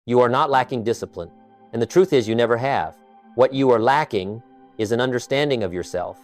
You are not lacking discipline. And the truth is you never have. What you are lacking is an understanding of yourself.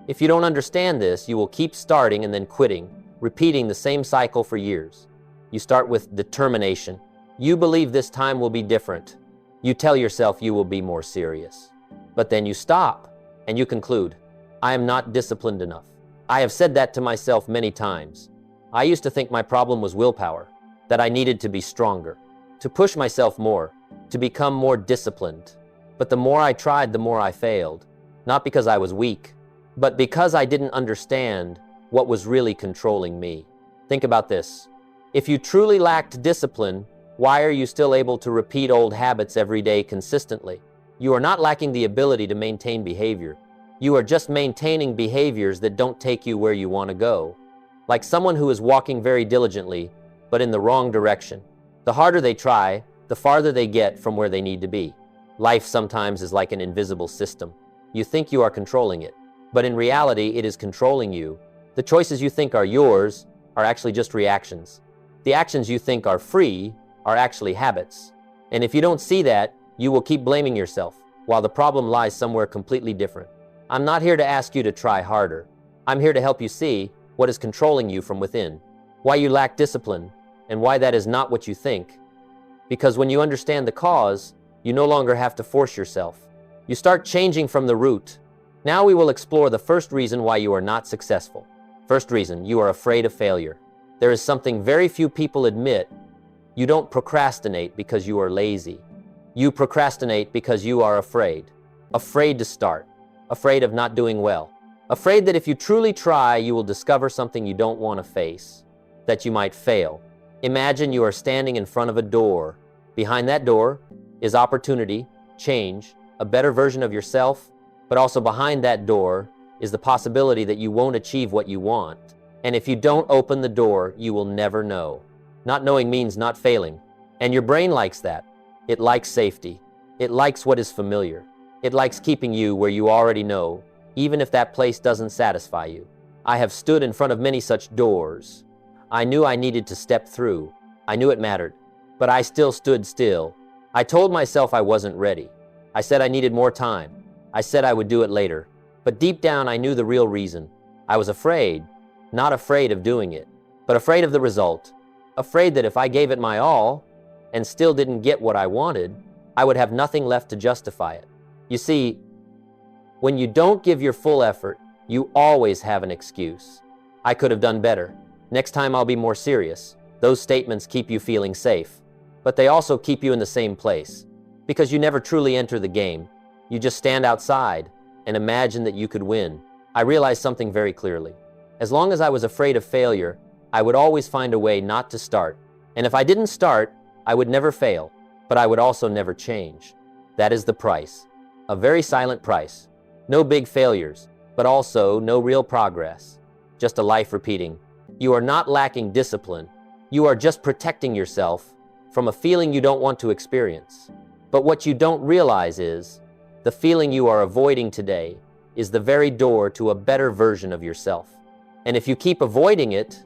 If you don't understand this, you will keep starting and then quitting, repeating the same cycle for years. You start with determination. You believe this time will be different. You tell yourself you will be more serious. But then you stop and you conclude, I am not disciplined enough. I have said that to myself many times. I used to think my problem was willpower, that I needed to be stronger, to push myself more, to become more disciplined. But the more I tried, the more I failed. Not because I was weak, but because I didn't understand what was really controlling me. Think about this. If you truly lacked discipline, why are you still able to repeat old habits every day consistently? You are not lacking the ability to maintain behavior. You are just maintaining behaviors that don't take you where you want to go. Like someone who is walking very diligently, but in the wrong direction. The harder they try, the farther they get from where they need to be. Life sometimes is like an invisible system. You think you are controlling it, but in reality, it is controlling you. The choices you think are yours are actually just reactions. The actions you think are free are actually habits. And if you don't see that, you will keep blaming yourself, while the problem lies somewhere completely different. I'm not here to ask you to try harder. I'm here to help you see what is controlling you from within, why you lack discipline, and why that is not what you think. Because when you understand the cause, you no longer have to force yourself. You start changing from the root. Now we will explore the first reason why you are not successful. First reason, you are afraid of failure. There is something very few people admit. You don't procrastinate because you are lazy. You procrastinate because you are afraid. Afraid to start. Afraid of not doing well. Afraid that if you truly try, you will discover something you don't want to face. That you might fail. Imagine you are standing in front of a door. Behind that door is opportunity, change, a better version of yourself, but also behind that door is the possibility that you won't achieve what you want. And if you don't open the door, you will never know. Not knowing means not failing. And your brain likes that. It likes safety. It likes what is familiar. It likes keeping you where you already know, even if that place doesn't satisfy you. I have stood in front of many such doors. I knew I needed to step through. I knew it mattered, but I still stood still. I told myself I wasn't ready. I said I needed more time. I said I would do it later. But deep down, I knew the real reason. I was afraid, not afraid of doing it, but afraid of the result. Afraid that if I gave it my all and still didn't get what I wanted, I would have nothing left to justify it. You see, when you don't give your full effort, you always have an excuse. I could have done better. Next time I'll be more serious. Those statements keep you feeling safe, but they also keep you in the same place because you never truly enter the game. You just stand outside and imagine that you could win. I realized something very clearly. As long as I was afraid of failure, I would always find a way not to start. And if I didn't start, I would never fail, but I would also never change. That is the price. A very silent price. No big failures, but also no real progress. Just a life repeating. You are not lacking discipline. You are just protecting yourself from a feeling you don't want to experience. But what you don't realize is, the feeling you are avoiding today is the very door to a better version of yourself. And if you keep avoiding it,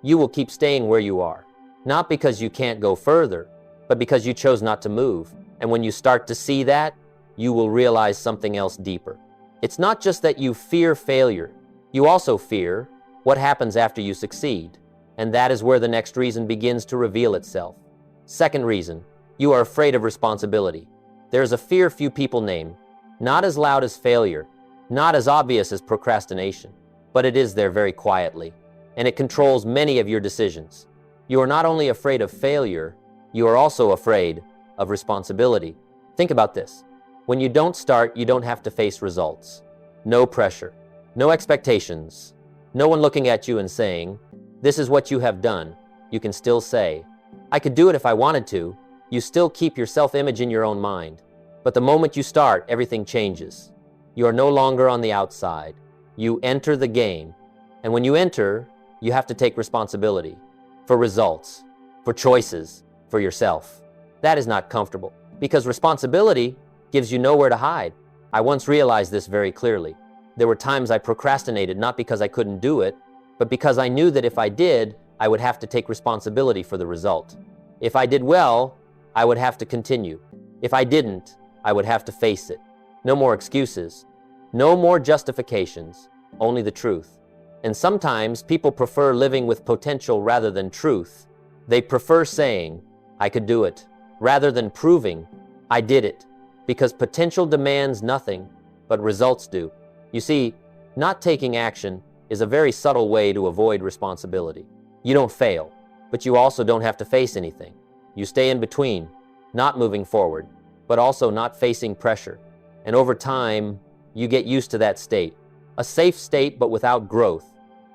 you will keep staying where you are. Not because you can't go further, but because you chose not to move. And when you start to see that, you will realize something else deeper. It's not just that you fear failure. You also fear what happens after you succeed. And that is where the next reason begins to reveal itself. Second reason, you are afraid of responsibility. There is a fear few people name, not as loud as failure, not as obvious as procrastination, but it is there very quietly, and it controls many of your decisions. You are not only afraid of failure, you are also afraid of responsibility. Think about this. When you don't start, you don't have to face results. No pressure, no expectations, no one looking at you and saying, "This is what you have done." You can still say, "I could do it if I wanted to." You still keep your self-image in your own mind. But the moment you start, everything changes. You are no longer on the outside. You enter the game. And when you enter, you have to take responsibility for results, for choices, for yourself. That is not comfortable because responsibility gives you nowhere to hide. I once realized this very clearly. There were times I procrastinated not because I couldn't do it, but because I knew that if I did, I would have to take responsibility for the result. If I did well, I would have to continue. If I didn't, I would have to face it. No more excuses. No more justifications. Only the truth. And sometimes people prefer living with potential rather than truth. They prefer saying, I could do it, rather than proving, I did it, because potential demands nothing, but results do. You see, not taking action is a very subtle way to avoid responsibility. You don't fail, but you also don't have to face anything. You stay in between, not moving forward, but also not facing pressure. And over time, you get used to that state. A safe state, but without growth.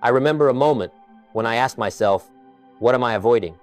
I remember a moment when I asked myself, what am I avoiding?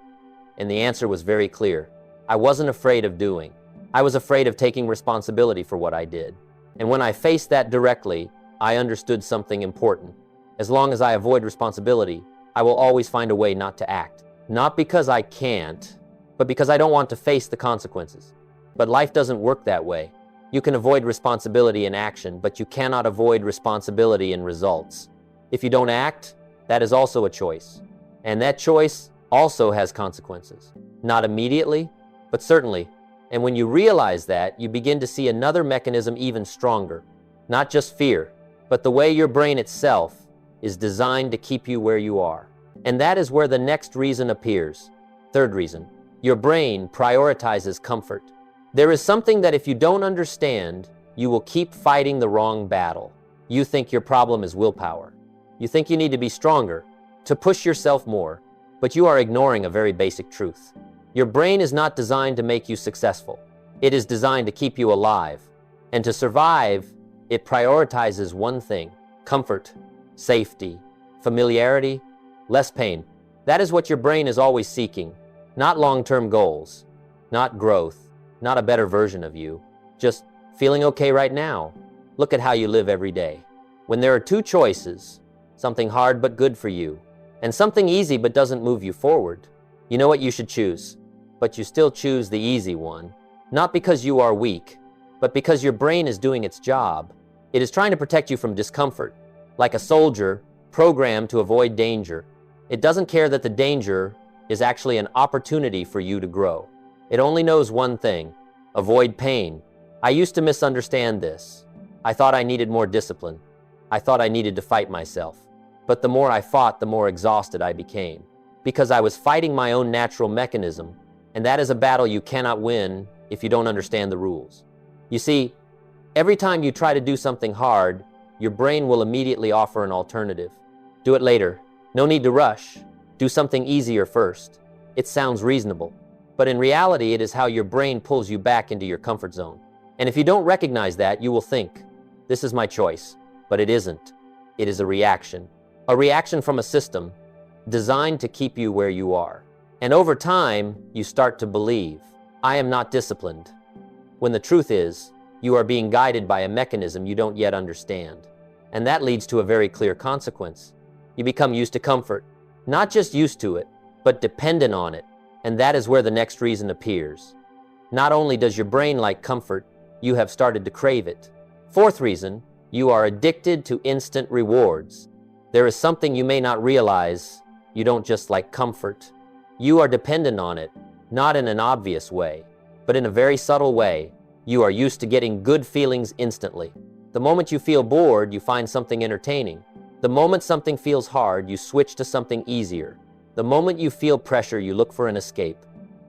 And the answer was very clear. I wasn't afraid of doing. I was afraid of taking responsibility for what I did. And when I faced that directly, I understood something important. As long as I avoid responsibility, I will always find a way not to act. Not because I can't, but because I don't want to face the consequences. But life doesn't work that way. You can avoid responsibility in action, but you cannot avoid responsibility in results. If you don't act, that is also a choice. And that choice also has consequences. Not immediately, but certainly. And when you realize that, you begin to see another mechanism even stronger. Not just fear, but the way your brain itself is designed to keep you where you are. And that is where the next reason appears. Third reason, your brain prioritizes comfort. There is something that if you don't understand, you will keep fighting the wrong battle. You think your problem is willpower. You think you need to be stronger, to push yourself more, but you are ignoring a very basic truth. Your brain is not designed to make you successful. It is designed to keep you alive. And to survive, it prioritizes one thing: comfort, safety, familiarity, less pain. That is what your brain is always seeking. Not long-term goals, not growth, not a better version of you. Just feeling okay right now. Look at how you live every day. When there are two choices, something hard but good for you, and something easy but doesn't move you forward, you know what you should choose. But you still choose the easy one. Not because you are weak, but because your brain is doing its job. It is trying to protect you from discomfort, like a soldier programmed to avoid danger. It doesn't care that the danger is actually an opportunity for you to grow. It only knows one thing: avoid pain. I used to misunderstand this. I thought I needed more discipline. I thought I needed to fight myself. But the more I fought, the more exhausted I became, because I was fighting my own natural mechanism, and that is a battle you cannot win if you don't understand the rules. You see, every time you try to do something hard, your brain will immediately offer an alternative. Do it later. No need to rush. Do something easier first. It sounds reasonable, but in reality, it is how your brain pulls you back into your comfort zone. And if you don't recognize that, you will think, this is my choice, but it isn't. It is a reaction from a system designed to keep you where you are. And over time, you start to believe, I am not disciplined, when the truth is, you are being guided by a mechanism you don't yet understand. And that leads to a very clear consequence. You become used to comfort, not just used to it, but dependent on it. And that is where the next reason appears. Not only does your brain like comfort, you have started to crave it. Fourth reason, you are addicted to instant rewards. There is something you may not realize. You don't just like comfort. You are dependent on it, not in an obvious way, but in a very subtle way. You are used to getting good feelings instantly. The moment you feel bored, you find something entertaining. The moment something feels hard, you switch to something easier. The moment you feel pressure, you look for an escape.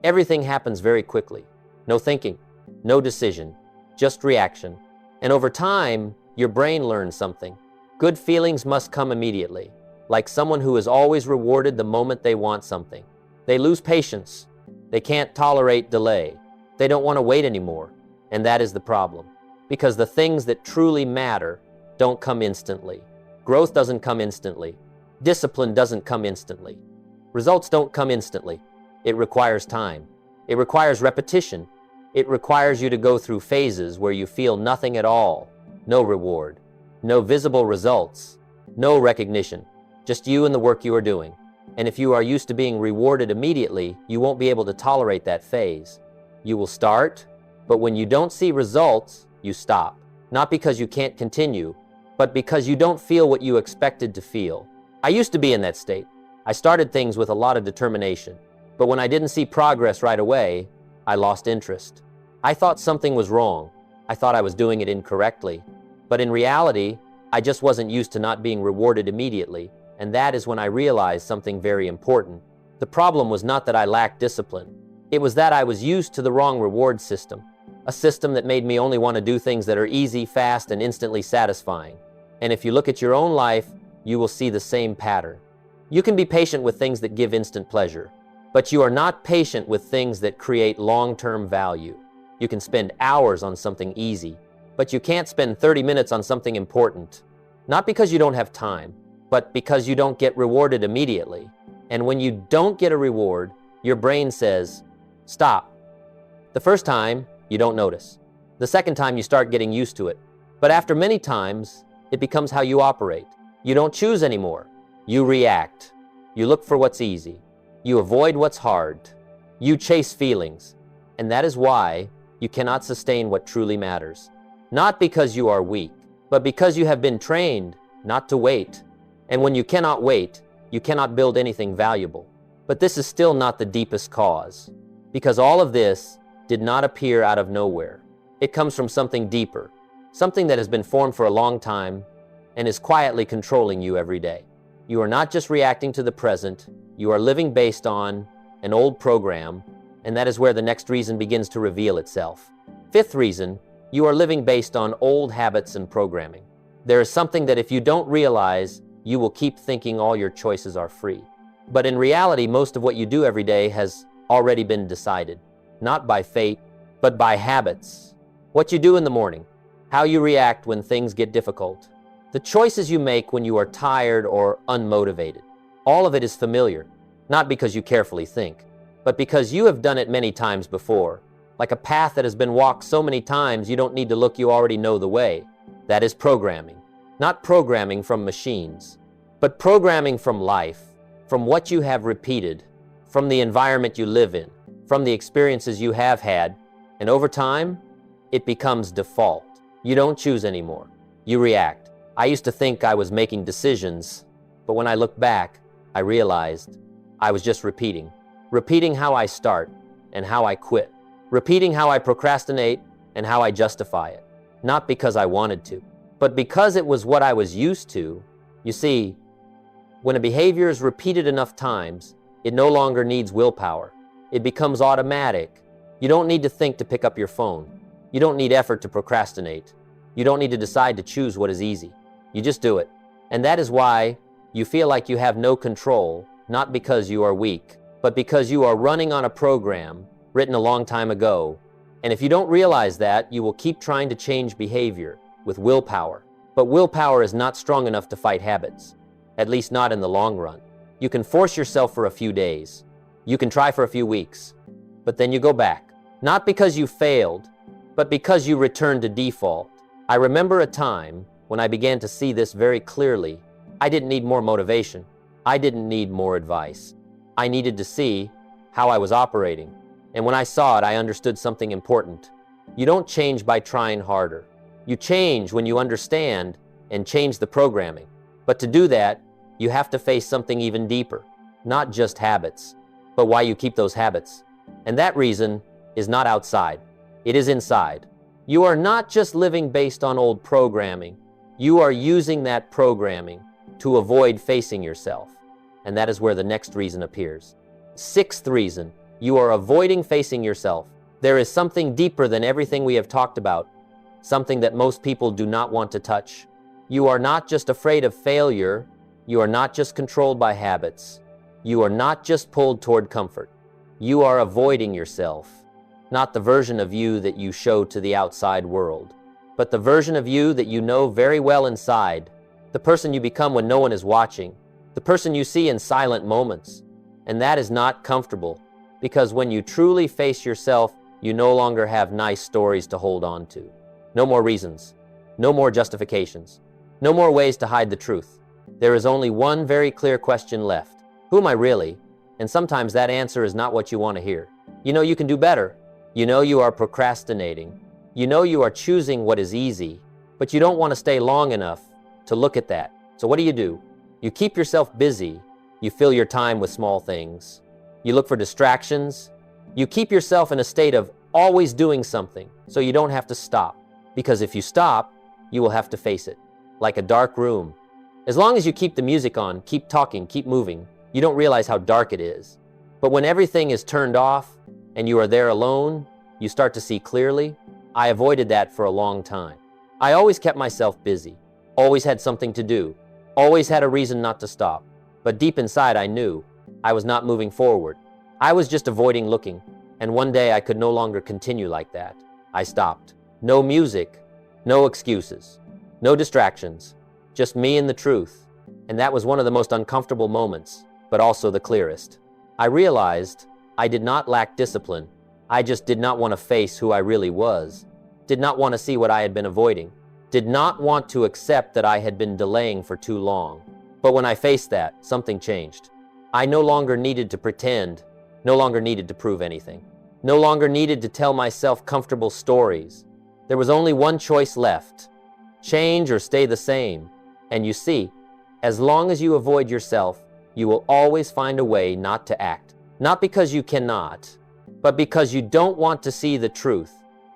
Everything happens very quickly. No thinking, no decision, just reaction. And over time, your brain learns something. Good feelings must come immediately, like someone who is always rewarded the moment they want something. They lose patience. They can't tolerate delay. They don't want to wait anymore. And that is the problem. Because the things that truly matter don't come instantly. Growth doesn't come instantly. Discipline doesn't come instantly. Results don't come instantly. It requires time. It requires repetition. It requires you to go through phases where you feel nothing at all. No reward. No visible results. No recognition. Just you and the work you are doing. And if you are used to being rewarded immediately, you won't be able to tolerate that phase. You will start, but when you don't see results, you stop. Not because you can't continue, but because you don't feel what you expected to feel. I used to be in that state. I started things with a lot of determination, but when I didn't see progress right away, I lost interest. I thought something was wrong. I thought I was doing it incorrectly. But in reality, I just wasn't used to not being rewarded immediately, and that is when I realized something very important. The problem was not that I lacked discipline. It was that I was used to the wrong reward system, a system that made me only want to do things that are easy, fast, and instantly satisfying. And if you look at your own life, you will see the same pattern. You can be patient with things that give instant pleasure, but you are not patient with things that create long-term value. You can spend hours on something easy, but you can't spend 30 minutes on something important. Not because you don't have time, but because you don't get rewarded immediately. And when you don't get a reward, your brain says, stop. The first time, you don't notice. The second time, you start getting used to it. But after many times, it becomes how you operate. You don't choose anymore. You react. You look for what's easy. You avoid what's hard. You chase feelings. And that is why you cannot sustain what truly matters. Not because you are weak, but because you have been trained not to wait. And when you cannot wait, you cannot build anything valuable. But this is still not the deepest cause, because all of this did not appear out of nowhere. It comes from something deeper, something that has been formed for a long time and is quietly controlling you every day. You are not just reacting to the present, you are living based on an old program, and that is where the next reason begins to reveal itself. Fifth reason, you are living based on old habits and programming. There is something that if you don't realize, you will keep thinking all your choices are free. But in reality, most of what you do every day has already been decided, not by fate, but by habits. What you do in the morning, how you react when things get difficult, the choices you make when you are tired or unmotivated. All of it is familiar, not because you carefully think, but because you have done it many times before. Like a path that has been walked so many times, you don't need to look, you already know the way. That is programming. Not programming from machines, but programming from life, from what you have repeated, from the environment you live in, from the experiences you have had, and over time, it becomes default. You don't choose anymore. You react. I used to think I was making decisions, but when I look back, I realized I was just repeating how I start and how I quit, repeating how I procrastinate and how I justify it, not because I wanted to, but because it was what I was used to. You see, when a behavior is repeated enough times, it no longer needs willpower. It becomes automatic. You don't need to think to pick up your phone. You don't need effort to procrastinate. You don't need to decide to choose what is easy. You just do it. And that is why you feel like you have no control, not because you are weak, but because you are running on a program written a long time ago. And if you don't realize that, you will keep trying to change behavior with willpower. But willpower is not strong enough to fight habits, at least not in the long run. You can force yourself for a few days. You can try for a few weeks, but then you go back. Not because you failed, but because you returned to default. I remember a time when I began to see this very clearly. I didn't need more motivation. I didn't need more advice. I needed to see how I was operating. And when I saw it, I understood something important. You don't change by trying harder. You change when you understand and change the programming. But to do that, you have to face something even deeper. Not just habits, but why you keep those habits. And that reason is not outside. It is inside. You are not just living based on old programming. You are using that programming to avoid facing yourself. And that is where the next reason appears. Sixth reason, you are avoiding facing yourself. There is something deeper than everything we have talked about, something that most people do not want to touch. You are not just afraid of failure. You are not just controlled by habits. You are not just pulled toward comfort. You are avoiding yourself. Not the version of you that you show to the outside world, but the version of you that you know very well inside, the person you become when no one is watching, the person you see in silent moments. And that is not comfortable, because when you truly face yourself, you no longer have nice stories to hold on to. No more reasons, no more justifications, no more ways to hide the truth. There is only one very clear question left. Who am I really? And sometimes that answer is not what you want to hear. You know you can do better. You know you are procrastinating. You know you are choosing what is easy, but you don't want to stay long enough to look at that. So what do? You keep yourself busy. You fill your time with small things. You look for distractions. You keep yourself in a state of always doing something so you don't have to stop. Because if you stop, you will have to face it, like a dark room. As long as you keep the music on, keep talking, keep moving, you don't realize how dark it is. But when everything is turned off and you are there alone, you start to see clearly. I avoided that for a long time. I always kept myself busy, always had something to do, always had a reason not to stop. But deep inside I knew I was not moving forward. I was just avoiding looking, and one day I could no longer continue like that. I stopped. No music, no excuses, no distractions, just me and the truth. And that was one of the most uncomfortable moments, but also the clearest. I realized I did not lack discipline. I just did not want to face who I really was, did not want to see what I had been avoiding, did not want to accept that I had been delaying for too long. But when I faced that, something changed. I no longer needed to pretend, no longer needed to prove anything, no longer needed to tell myself comfortable stories. There was only one choice left: change or stay the same. And you see, as long as you avoid yourself, you will always find a way not to act. Not because you cannot, but because you don't want to see the truth.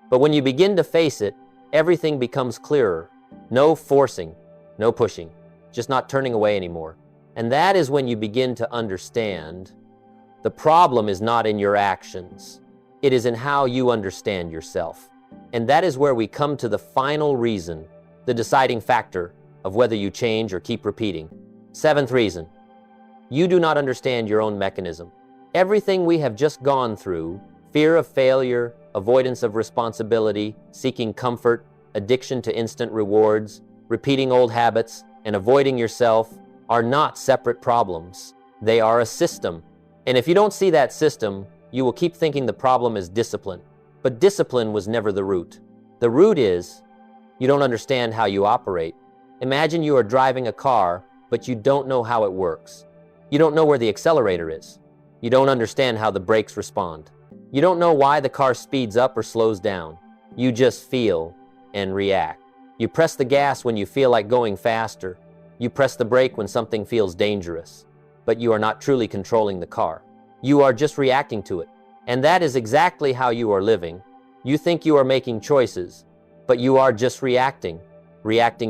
But when you begin to face it, everything becomes clearer. No forcing, no pushing, just not turning away anymore. And that is when you begin to understand the problem is not in your actions. It is in how you understand yourself. And that is where we come to the final reason, the deciding factor of whether you change or keep repeating. Seventh reason: you do not understand your own mechanism. Everything we have just gone through, fear of failure, avoidance of responsibility, seeking comfort, addiction to instant rewards, repeating old habits, and avoiding yourself, are not separate problems. They are a system. And if you don't see that system, you will keep thinking the problem is discipline. But discipline was never the root. The root is you don't understand how you operate. Imagine you are driving a car, but you don't know how it works. You don't know where the accelerator is. You don't understand how the brakes respond. You don't know why the car speeds up or slows down. You just feel and react. You press the gas when you feel like going faster. You press the brake when something feels dangerous. But you are not truly controlling the car. You are just reacting to it. And that is exactly how you are living. You think you are making choices, but you are just reacting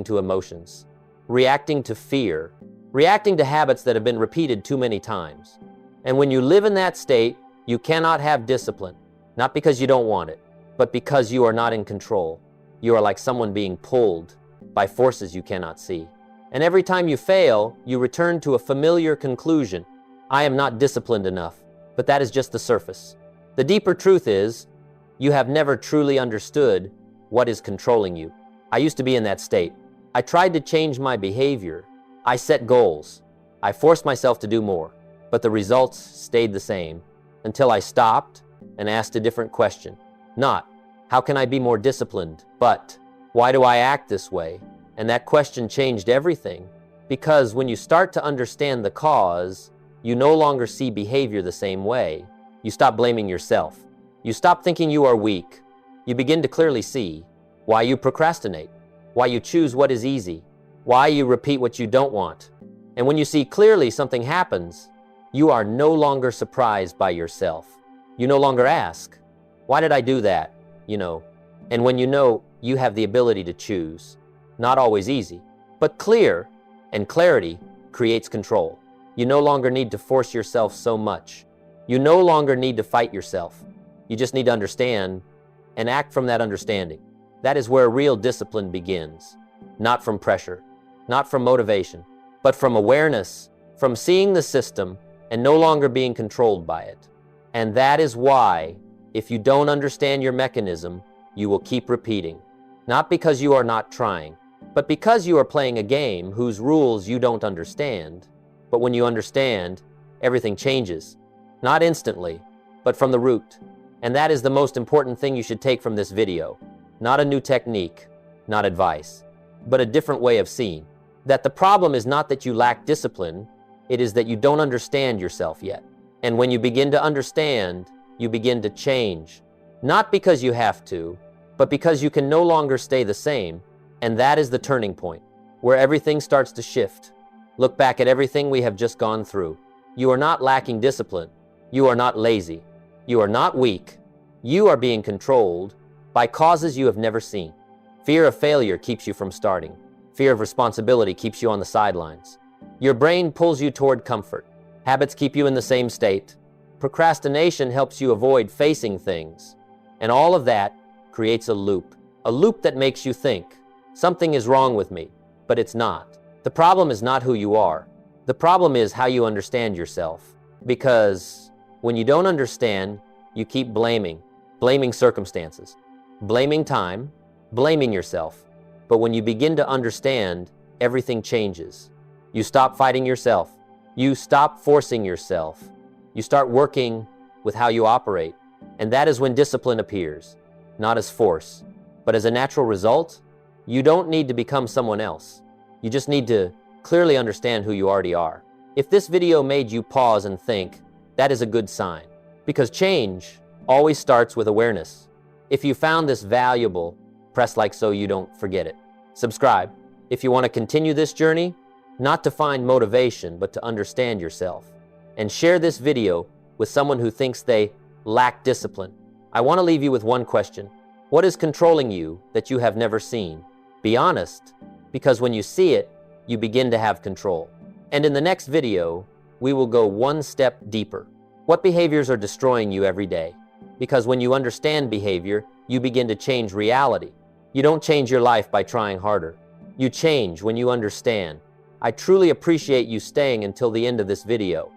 to emotions, reacting to fear, reacting to habits that have been repeated too many times. And when you live in that state, you cannot have discipline, not because you don't want it, but because you are not in control. You are like someone being pulled by forces you cannot see. And every time you fail, you return to a familiar conclusion: I am not disciplined enough. But that is just the surface. The deeper truth is, you have never truly understood what is controlling you. I used to be in that state. I tried to change my behavior. I set goals. I forced myself to do more. But the results stayed the same until I stopped and asked a different question. Not, how can I be more disciplined? But, why do I act this way? And that question changed everything. Because when you start to understand the cause, you no longer see behavior the same way. You stop blaming yourself. You stop thinking you are weak. You begin to clearly see why you procrastinate, why you choose what is easy, why you repeat what you don't want. And when you see clearly, something happens. You are no longer surprised by yourself. You no longer ask, why did I do that? And when you know, you have the ability to choose. Not always easy, but clear, and clarity creates control. You no longer need to force yourself so much. You no longer need to fight yourself. You just need to understand and act from that understanding. That is where real discipline begins. Not from pressure, not from motivation, but from awareness, from seeing the system and no longer being controlled by it. And that is why, if you don't understand your mechanism, you will keep repeating. Not because you are not trying, but because you are playing a game whose rules you don't understand. But when you understand, everything changes. Not instantly, but from the root. And that is the most important thing you should take from this video. Not a new technique, not advice, but a different way of seeing. That the problem is not that you lack discipline, it is that you don't understand yourself yet. And when you begin to understand, you begin to change. Not because you have to, but because you can no longer stay the same. And that is the turning point, where everything starts to shift. Look back at everything we have just gone through. You are not lacking discipline. You are not lazy. You are not weak. You are being controlled by causes you have never seen. Fear of failure keeps you from starting. Fear of responsibility keeps you on the sidelines. Your brain pulls you toward comfort. Habits keep you in the same state. Procrastination helps you avoid facing things. And all of that creates a loop that makes you think, something is wrong with me, but it's not. The problem is not who you are. The problem is how you understand yourself. Because when you don't understand, you keep blaming circumstances, blaming time, blaming yourself. But when you begin to understand, everything changes. You stop fighting yourself. You stop forcing yourself. You start working with how you operate. And that is when discipline appears, not as force, but as a natural result. You don't need to become someone else. You just need to clearly understand who you already are. If this video made you pause and think, that is a good sign, because change always starts with awareness. If you found this valuable, press like so you don't forget it. Subscribe if you want to continue this journey, not to find motivation, but to understand yourself. And share this video with someone who thinks they lack discipline. I want to leave you with one question. What is controlling you that you have never seen? Be honest, because when you see it, you begin to have control. And in the next video, we will go one step deeper. What behaviors are destroying you every day? Because when you understand behavior, you begin to change reality. You don't change your life by trying harder. You change when you understand. I truly appreciate you staying until the end of this video.